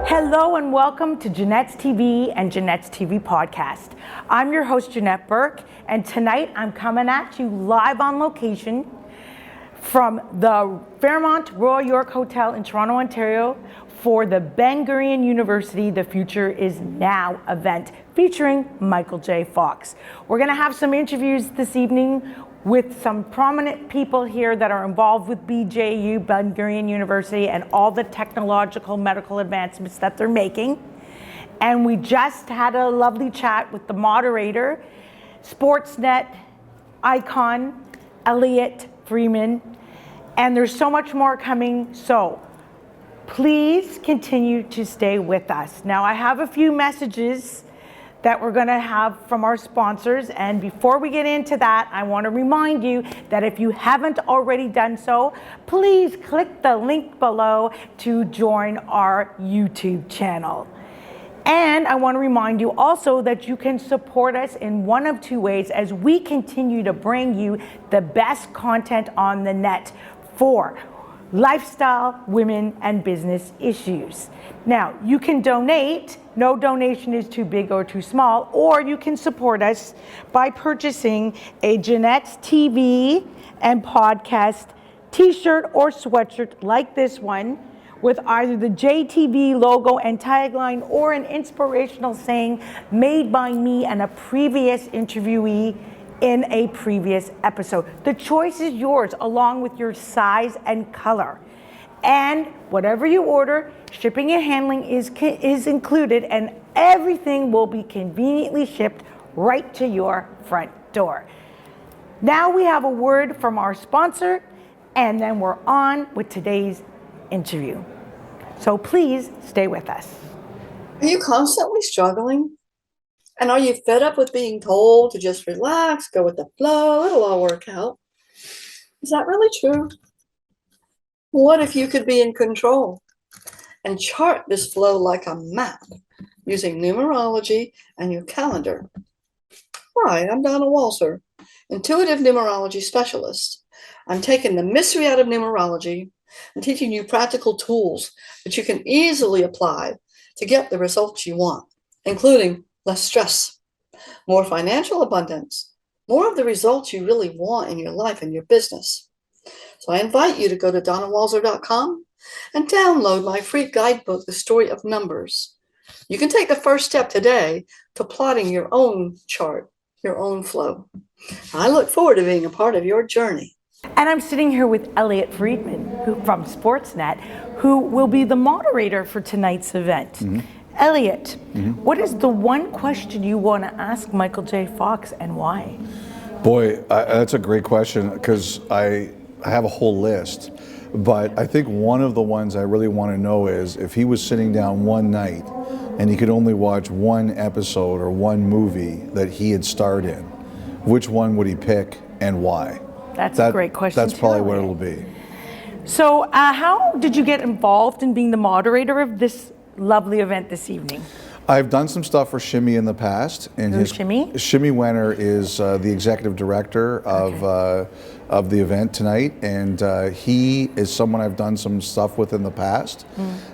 Hello and welcome to Janette's TV and Janette's TV podcast. I'm your host, Janette Burke, and tonight I'm coming at you live on location from the Fairmont Royal York Hotel in Toronto, Ontario for the Ben-Gurion University The Future Is Now event featuring Michael J. Fox. We're going to have some interviews this evening with some prominent people here that are involved with BJU, Ben-Gurion University, and all the technological medical advancements that they're making. And we just had a lovely chat with the moderator, Sportsnet icon, Elliotte Friedman, and there's so much more coming, so please continue to stay with us. Now, I have a few messages that we're going to have from our sponsors. And before we get into that, I want to remind you that if you haven't already done so, please click the link below to join our YouTube channel. And I want to remind you also that you can support us in one of two ways as we continue to bring you the best content on the net for lifestyle, women, and business issues. Now, you can donate. No donation is too big or too small, or you can support us by purchasing a Janette's TV and podcast t-shirt or sweatshirt like this one with either the JTV logo and tagline or an inspirational saying made by me and a previous interviewee in a previous episode. The choice is yours, along with your size and color. And whatever you order, shipping and handling is included, and everything will be conveniently shipped right to your front door. Now we have a word from our sponsor, and then we're on with today's interview. So please stay with us. Are you constantly struggling? And are you fed up with being told to just relax, go with the flow, it'll all work out? Is that really true? What if you could be in control and chart this flow like a map using numerology and your calendar? Hi, I'm Donna Walser, intuitive numerology specialist. I'm taking the mystery out of numerology and teaching you practical tools that you can easily apply to get the results you want, including less stress, more financial abundance, more of the results you really want in your life and your business. So I invite you to go to donnawalser.com and download my free guidebook, The Story of Numbers. You can take the first step today to plotting your own chart, your own flow. I look forward to being a part of your journey. And I'm sitting here with Elliotte Friedman from Sportsnet, who will be the moderator for tonight's event. Mm-hmm. Elliotte, what is the one question you want to ask Michael J. Fox, and why? Boy, that's a great question, because I have a whole list. But I think one of the ones I really want to know is if he was sitting down one night and he could only watch one episode or one movie that he had starred in, which one would he pick and why? That's a great question. That's probably what it'll be. So how did you get involved in being the moderator of this lovely event this evening? I've done some stuff for Shimmy in the past. And Who's Shimmy? Shimmy Wenner is the executive director of the event tonight, and he is someone I've done some stuff with in the past.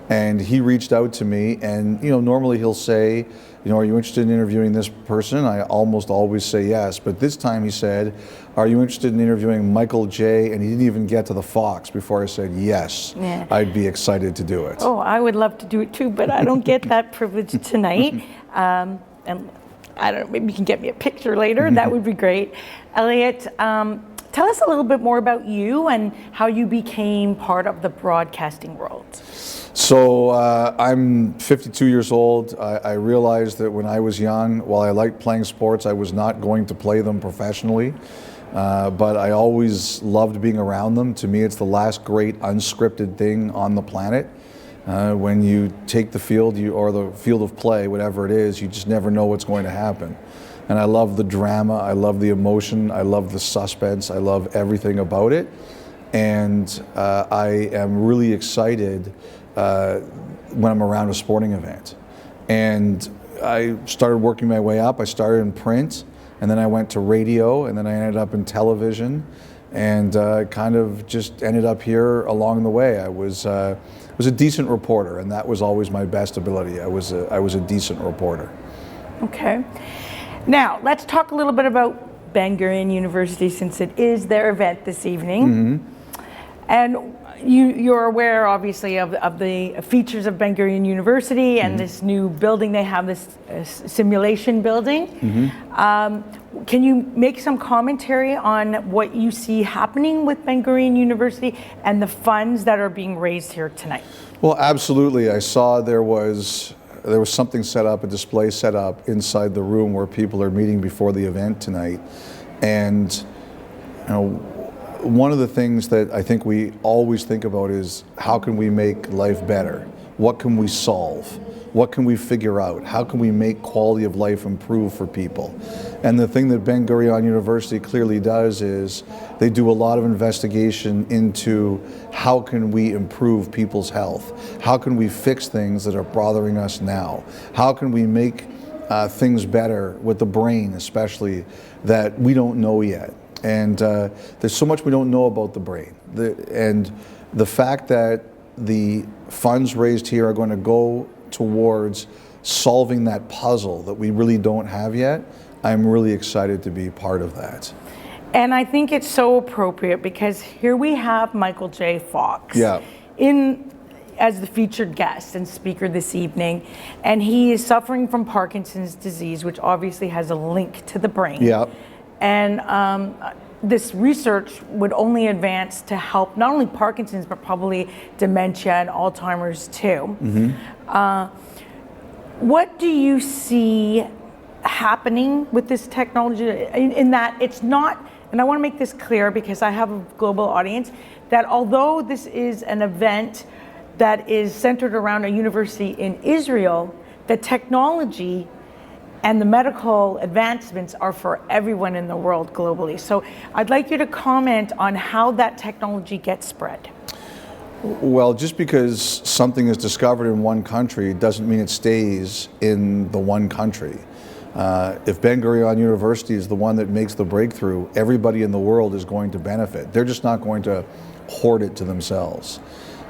And he reached out to me, and normally he'll say, are you interested in interviewing this person? I almost always say yes, but this time he said, are you interested in interviewing Michael J? And he didn't even get to the Fox before I said yes. Yeah. I'd be excited to do it. Oh, I would love to do it too, but I don't get that privilege tonight. And I don't know, maybe you can get me a picture later. That would be great. Elliotte, tell us a little bit more about you and how you became part of the broadcasting world. So I'm 52 years old. I realized that when I was young, while I liked playing sports, I was not going to play them professionally. But I always loved being around them. To me, it's the last great unscripted thing on the planet. When you take the field or the field of play, whatever it is, you just never know what's going to happen. And I love the drama, I love the emotion, I love the suspense, I love everything about it. And I am really excited when I'm around a sporting event. And I started working my way up. I started in print, and then I went to radio, and then I ended up in television. and kind of just ended up here along the way. I was a decent reporter, and that was always my best ability. I was a decent reporter. Okay. Now, let's talk a little bit about Ben-Gurion University, since it is their event this evening. And you're aware, obviously, of the features of Ben-Gurion University and this new building they have, this simulation building. Can you make some commentary on what you see happening with Ben-Gurion University and the funds that are being raised here tonight? Well, absolutely. I saw there was something set up, a display set up inside the room where people are meeting before the event tonight. And one of the things that I think we always think about is, how can we make life better? What can we solve? What can we figure out? How can we make quality of life improve for people? And the thing that Ben-Gurion University clearly does is they do a lot of investigation into how can we improve people's health? How can we fix things that are bothering us now? How can we make things better with the brain, especially, that we don't know yet? And there's so much we don't know about the brain. And the fact that the funds raised here are going to go towards solving that puzzle that we really don't have yet, I'm really excited to be part of that. And I think it's so appropriate because here we have Michael J. Fox as the featured guest and speaker this evening, and he is suffering from Parkinson's disease, which obviously has a link to the brain. Yeah. And this research would only advance to help not only Parkinson's, but probably dementia and Alzheimer's too. What do you see happening with this technology in that it's not, and I want to make this clear because I have a global audience, that although this is an event that is centered around a university in Israel, the technology and the medical advancements are for everyone in the world globally. So I'd like you to comment on how that technology gets spread. Well, just because something is discovered in one country doesn't mean it stays in the one country. If Ben-Gurion University is the one that makes the breakthrough, everybody in the world is going to benefit. They're just not going to hoard it to themselves.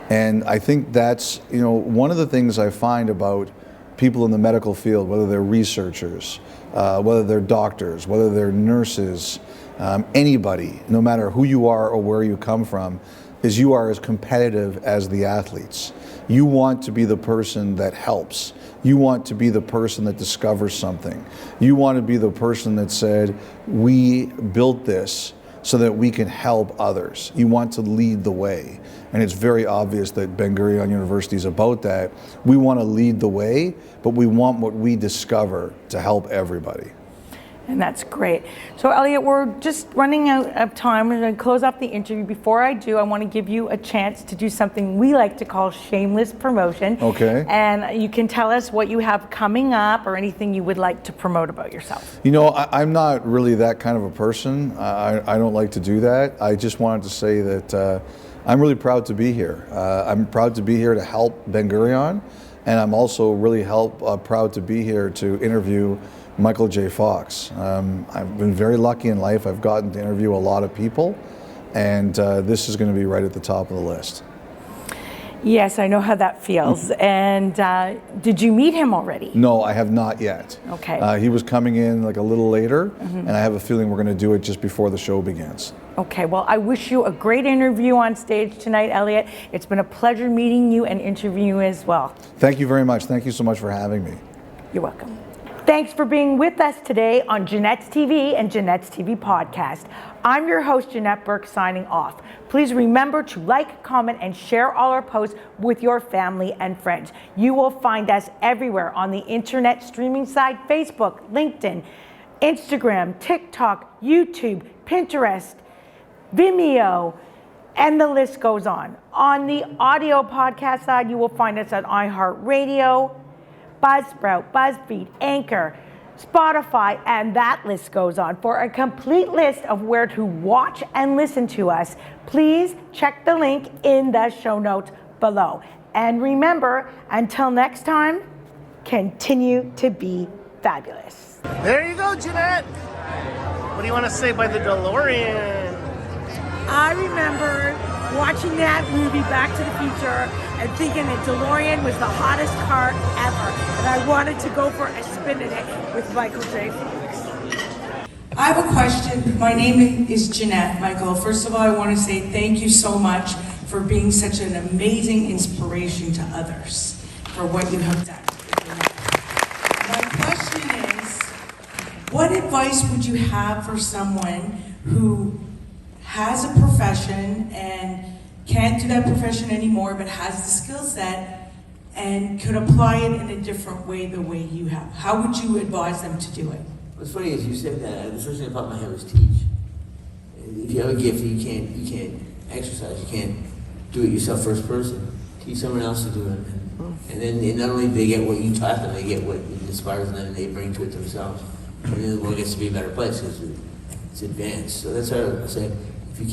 And I think that's, one of the things I find about people in the medical field, whether they're researchers, whether they're doctors, whether they're nurses, anybody, no matter who you are or where you come from, is you are as competitive as the athletes. You want to be the person that helps. You want to be the person that discovers something. You want to be the person that said, we built this so that we can help others. You want to lead the way. And it's very obvious that Ben-Gurion University is about that. We want to lead the way, but we want what we discover to help everybody. And that's great. So Elliotte, we're just running out of time. We're going to close off the interview. Before I do, I want to give you a chance to do something we like to call shameless promotion. Okay. And you can tell us what you have coming up or anything you would like to promote about yourself. I'm not really that kind of a person. I don't like to do that. I just wanted to say that I'm really proud to be here. I'm proud to be here to help Ben-Gurion, and I'm also really proud to be here to interview Michael J. Fox. I've been very lucky in life. I've gotten to interview a lot of people, and this is going to be right at the top of the list. Yes, I know how that feels. And did you meet him already? No, I have not yet. Okay. He was coming in like a little later, and I have a feeling we're going to do it just before the show begins. Okay, well, I wish you a great interview on stage tonight, Elliotte. It's been a pleasure meeting you and interviewing you as well. Thank you very much. Thank you so much for having me. You're welcome. Thanks for being with us today on Janette's TV and Janette's TV podcast. I'm your host, Janette Burke, signing off. Please remember to like, comment, and share all our posts with your family and friends. You will find us everywhere on the internet streaming site, Facebook, LinkedIn, Instagram, TikTok, YouTube, Pinterest, Vimeo, and the list goes on. On the audio podcast side, you will find us on iHeartRadio, Buzzsprout, BuzzFeed, Anchor, Spotify, and that list goes on. For a complete list of where to watch and listen to us, please check the link in the show notes below. And remember, until next time, continue to be fabulous. There you go, Janette. What do you want to say by the DeLorean? I remember watching that movie Back to the Future and thinking that DeLorean was the hottest car ever, and I wanted to go for a spin in it with Michael J. Fox. I have a question. My name is Janette. Michael, first of all, I want to say thank you so much for being such an amazing inspiration to others for what you have done. My question is, what advice would you have for someone who has a profession and can't do that profession anymore but has the skill set and could apply it in a different way the way you have? How would you advise them to do it? What's funny is you said that, the first thing that popped in my head was teach. If you have a gift and you can't exercise, you can't do it yourself first person, teach someone else to do it. And then not only do they get what you taught them, they get what inspires them and they bring to it themselves. And then the world gets to be a better place because it's advanced. So that's how I say, if you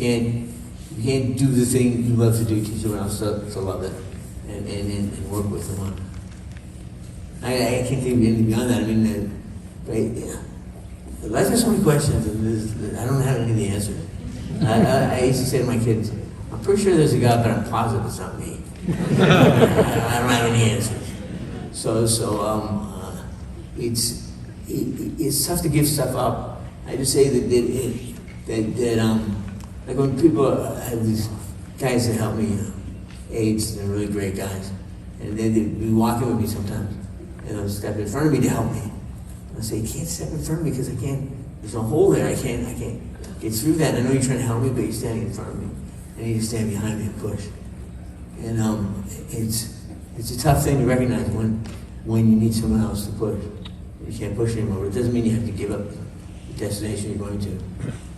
can't do the thing you love to do, teach someone else to love it and work with them on it. I can't think of anything beyond that. I mean, right? Life has so many questions, and I don't have any of the answers. I used to say to my kids, I'm pretty sure there's a God, but I'm positive it's not me. I don't have any answers. So it's tough to give stuff up. I just say that like when people, I have these guys that help me, aides, they're really great guys, and they'd be walking with me sometimes, and they'll step in front of me to help me. I say, you can't step in front of me because I can't, there's no hole there, I can't get through that. And I know you're trying to help me, but you're standing in front of me. I need to stand behind me and push. And it's a tough thing to recognize when you need someone else to push. You can't push anymore. It doesn't mean you have to give up the destination you're going to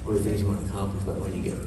or the things you want to accomplish, but when you get